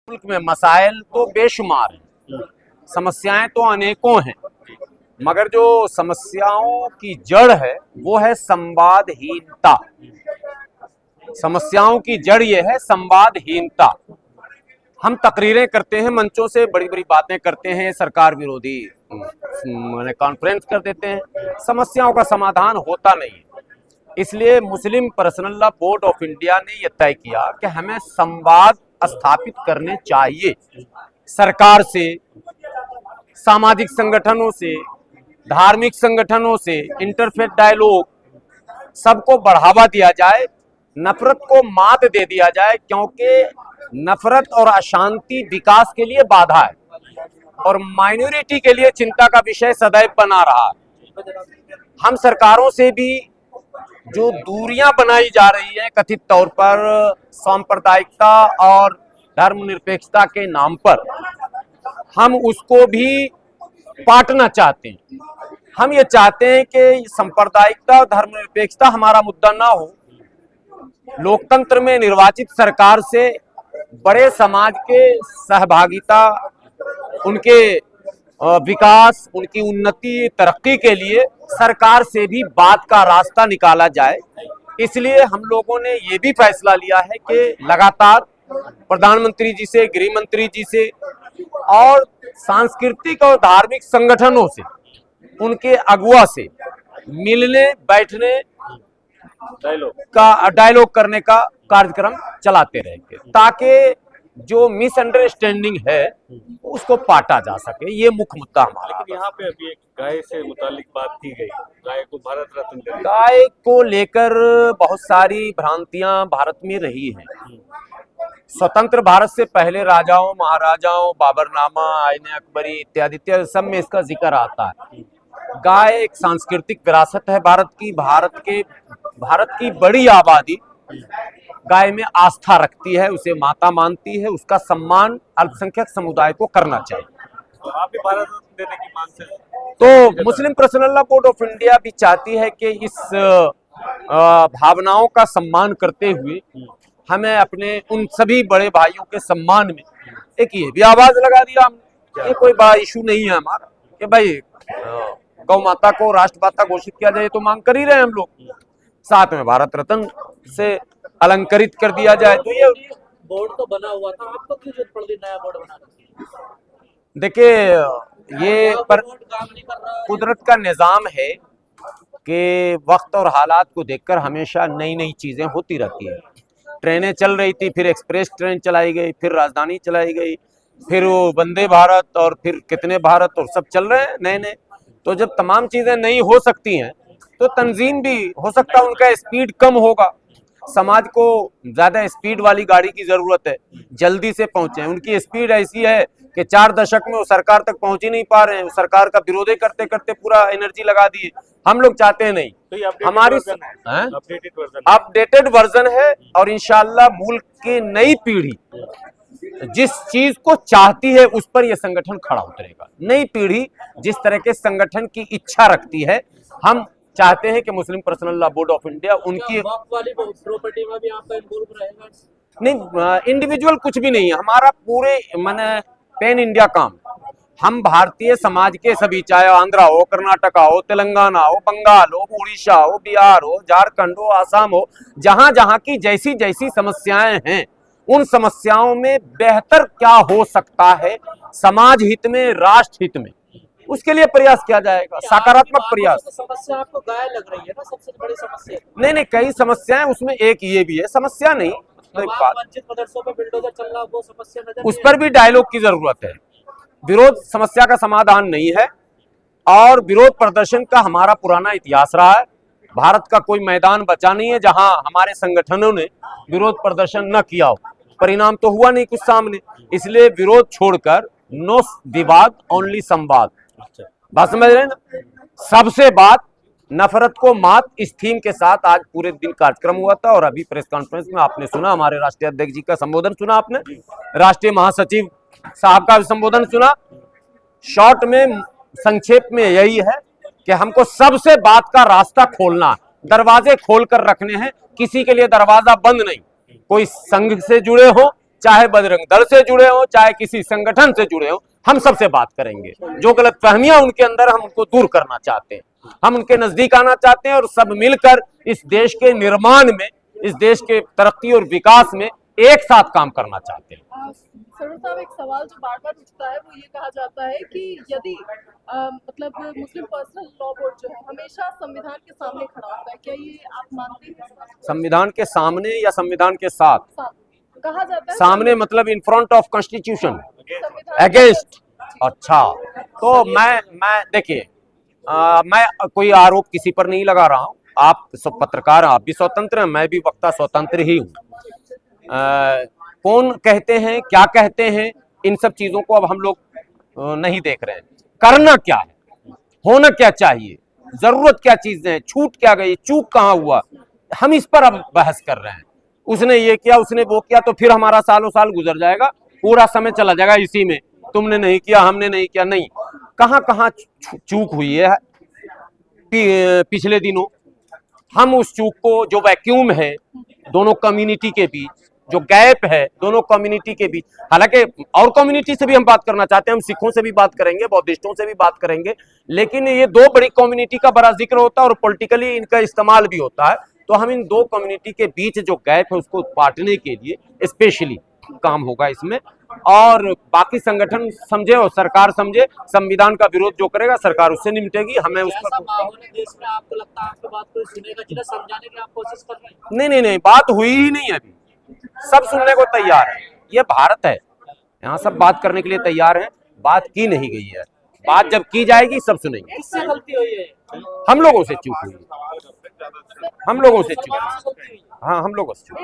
मुल्क में मसाइल तो बेशुमार हैं, समस्याएं तो अनेकों हैं, मगर जो समस्याओं की जड़ है वो है संवादहीनता। समस्याओं की जड़ ये है संवादहीनता। हम तकरीरें करते हैं, मंचों से बड़ी बड़ी बातें करते हैं, सरकार विरोधी कॉन्फ्रेंस कर देते हैं, समस्याओं का समाधान होता नहीं है। इसलिए Muslim personal law board of India ने यह तय किया कि हमें संवाद स्थापित करने चाहिए। सरकार से, सामाजिक संगठनों से, धार्मिक संगठनों से, इंटरफेथ डायलॉग, सबको बढ़ावा दिया जाए, नफरत को मात दे दिया जाए, क्योंकि नफरत और अशांति विकास के लिए बाधा है और माइनॉरिटी के लिए चिंता का विषय सदैव बना रहा है। हम सरकारों से भी जो दूरियां बनाई जा रही है कथित तौर पर सांप्रदायिकता और धर्मनिरपेक्षता के नाम पर, हम उसको भी पाटना चाहते हैं। हम ये चाहते हैं कि सांप्रदायिकता और धर्मनिरपेक्षता हमारा मुद्दा ना हो। लोकतंत्र में निर्वाचित सरकार से बड़े समाज के सहभागिता, उनके विकास, उनकी उन्नति, तरक्की के लिए सरकार से भी बात का रास्ता निकाला जाए। इसलिए हम लोगों ने ये भी फैसला लिया है कि लगातार प्रधानमंत्री जी से, गृह मंत्री जी से और सांस्कृतिक और धार्मिक संगठनों से, उनके अगुवा से मिलने, बैठने डायलॉग करने का कार्यक्रम चलाते रहेंगे, ताकि जो मिसअंडरस्टैंडिंग है उसको पाटा जा सके। ये मुख्य मुद्दा हमारा। लेकिन यहाँ पे अभी एक गाय से मुतालिक बात की गई, गाय को भारत रत्न दे, गाय को लेकर बहुत सारी भ्रांतियां भारत में रही हैं। स्वतंत्र भारत से पहले राजाओं, महाराजाओं, बाबरनामा, आईने अकबरी इत्यादि इत्यादि सब में इसका जिक्र आता है। गाय एक सांस्कृतिक विरासत है भारत की। भारत की बड़ी आबादी गाय में आस्था रखती है, उसे माता मानती है। उसका सम्मान अल्पसंख्यक समुदाय को करना चाहिए। तो आप भी भारत रत्न देने की मांग से तो Muslim personal law board of India भी चाहती है कि इस भावनाओं का सम्मान करते हुए हमें अपने उन सभी बड़े भाइयों के सम्मान में एक ये भी आवाज लगा दिया हमने। ये कोई बड़ा इशू नहीं है हमारा कि भाई गौ माता को राष्ट्रमाता घोषित किया जाए, तो मांग कर ही रहे हैं हम लोग। साथ में भारत रत्न से अलंकृत कर दिया जाए। तो ये बोर्ड तो बना हुआ था, आपको क्यों जरूरत पड़ गई नया बोर्ड बनाने की? देखिए, ये पर कुदरत का निजाम है कि वक्त और हालात को देखकर हमेशा नई नई चीजें होती रहती है। ट्रेनें चल रही थी, फिर एक्सप्रेस ट्रेन चलाई गई, फिर राजधानी चलाई गई, फिर वो वंदे भारत और फिर कितने भारत और सब चल रहे हैं नए नए। तो जब तमाम चीजें नई हो सकती हैं तो तंजीम भी हो सकता है उनका स्पीड कम होगा। समाज को ज्यादा स्पीड वाली गाड़ी की जरूरत है, जल्दी से पहुंचे। उनकी स्पीड ऐसी है कि 4 दशक में वो सरकार तक पहुंच ही नहीं पा रहे हैं। सरकार का विरोध करते करते पूरा एनर्जी लगा दिए। हम लोग चाहते हैं नहीं, तो हमारी अपडेटेड वर्जन है और इंशाल्लाह मुल्क की नई पीढ़ी जिस चीज को चाहती है उस पर यह संगठन खड़ा उतरेगा। नई पीढ़ी जिस तरह के संगठन की इच्छा रखती है, हम चाहते हैं कि Muslim personal law board of India उनकी वाली प्रॉपर्टी में भी आपका इन्वॉल्व रहेगा? नहीं, इंडिविजुअल कुछ भी नहीं है हमारा। पूरे माने पैन इंडिया काम। हम भारतीय समाज के सभी, चाहे आंध्रा हो, कर्नाटका हो, तेलंगाना हो, बंगाल हो, उड़ीसा हो, बिहार हो, झारखंड हो, आसाम हो, जहां जहां की जैसी जैसी समस्याएं हैं, उन समस्याओं में बेहतर क्या हो सकता है समाज हित में, राष्ट्र हित में, उसके लिए प्रयास किया जाएगा, सकारात्मक प्रयास। समस्या आपको गाय लग रही है ना सबसे बड़ी समस्या? नहीं, कई समस्याएं, उसमें एक ये भी है। समस्या नहीं, वंचित मदरसों पे बिल्डोजर चल रहा, वो समस्या नजर उस पर भी डायलॉग की जरूरत है। विरोध समस्या का समाधान नहीं है और विरोध प्रदर्शन का हमारा पुराना इतिहास रहा है। भारत का कोई मैदान बचा नहीं है जहां हमारे संगठनों ने विरोध प्रदर्शन न किया हो। परिणाम तो हुआ नहीं कुछ सामने। इसलिए विरोध छोड़कर नो विवाद, ओनली संवाद। बात समझ रहे हैं ना? सबसे बात, नफरत को मात, इस थीम के साथ आज पूरे दिन कार्यक्रम हुआ था। और अभी प्रेस कॉन्फ्रेंस में आपने सुना, हमारे राष्ट्रीय अध्यक्ष जी का संबोधन सुना आपने, राष्ट्रीय महासचिव साहब का संबोधन सुना। शॉर्ट में, संक्षेप में यही है कि हमको सबसे बात का रास्ता खोलना, दरवाजे खोलकर रखने हैं। किसी के लिए दरवाजा बंद नहीं। कोई संघ से जुड़े हो, चाहे बजरंग दल से जुड़े हो, चाहे किसी संगठन से जुड़े हो, हम सबसे बात करेंगे। जो गलत फहमियां उनके अंदर, हम उनको दूर करना चाहते हैं, हम उनके नजदीक आना चाहते हैं और सब मिलकर इस देश के निर्माण में, इस देश के तरक्की और विकास में एक साथ काम करना चाहते हैं। सरोज साहब, एक सवाल जो बार बार उठता है वो ये कहा जाता है कि यदि मतलब मुस्लिम पर्सनल लॉ बोर्ड जो है हमेशा संविधान के सामने खड़ा होता है, क्या ये आप मानते हैं? संविधान के सामने या संविधान के साथ? कहा जाता है सामने मतलब इन फ्रंट ऑफ कॉन्स्टिट्यूशन, संविधान अगेंस्ट। अच्छा, तो मैं देखिए, मैं कोई आरोप किसी पर नहीं लगा रहा हूं। आप सब पत्रकार, आप भी स्वतंत्र हैं, मैं भी वक्ता स्वतंत्र ही हूं। कौन कहते हैं, क्या कहते हैं, इन सब चीजों को अब हम लोग नहीं देख रहे हैं। करना क्या है, होना क्या चाहिए, जरूरत क्या चीजें हैं, छूट क्या गई, चूक कहाँ हुआ, हम इस पर अब बहस कर रहे हैं। उसने ये किया, उसने वो किया, तो फिर हमारा सालों साल गुजर जाएगा, पूरा समय चला जाएगा इसी में, तुमने नहीं किया, हमने नहीं किया। नहीं, कहाँ कहाँ चूक हुई है पिछले दिनों, हम उस चूक को, जो वैक्यूम है दोनों कम्युनिटी के बीच, जो गैप है दोनों कम्युनिटी के बीच, हालांकि और कम्युनिटी से भी हम बात करना चाहते हैं, हम सिखों से भी बात करेंगे, बौद्धिस्टों से भी बात करेंगे, लेकिन ये दो बड़ी कम्युनिटी का बड़ा जिक्र होता है और पॉलिटिकली इनका इस्तेमाल भी होता है। तो हम इन दो कम्युनिटी के बीच जो गैप है उसको पाटने के लिए स्पेशली काम होगा इसमें। और बाकी संगठन समझे और सरकार समझे, संविधान का विरोध जो करेगा सरकार उससे निपटेगी। हमें उस ऐसा माहौल है देश में, आपको लगता है आपकी बात कोई सुनेगा, जिन्हें समझाने की आप कोशिश कर रहे हैं? नहीं नहीं नहीं, बात हुई ही नहीं है, अभी सब सुनने को तैयार है। ये भारत है, यहाँ सब बात करने के लिए तैयार है, बात की नहीं गई है, बात जब की जाएगी सब सुनेंगे। किससे गलती हुई है? हम लोगों से चूक हुई, हम लोगों से चूक, हाँ हम लोगों से चूक।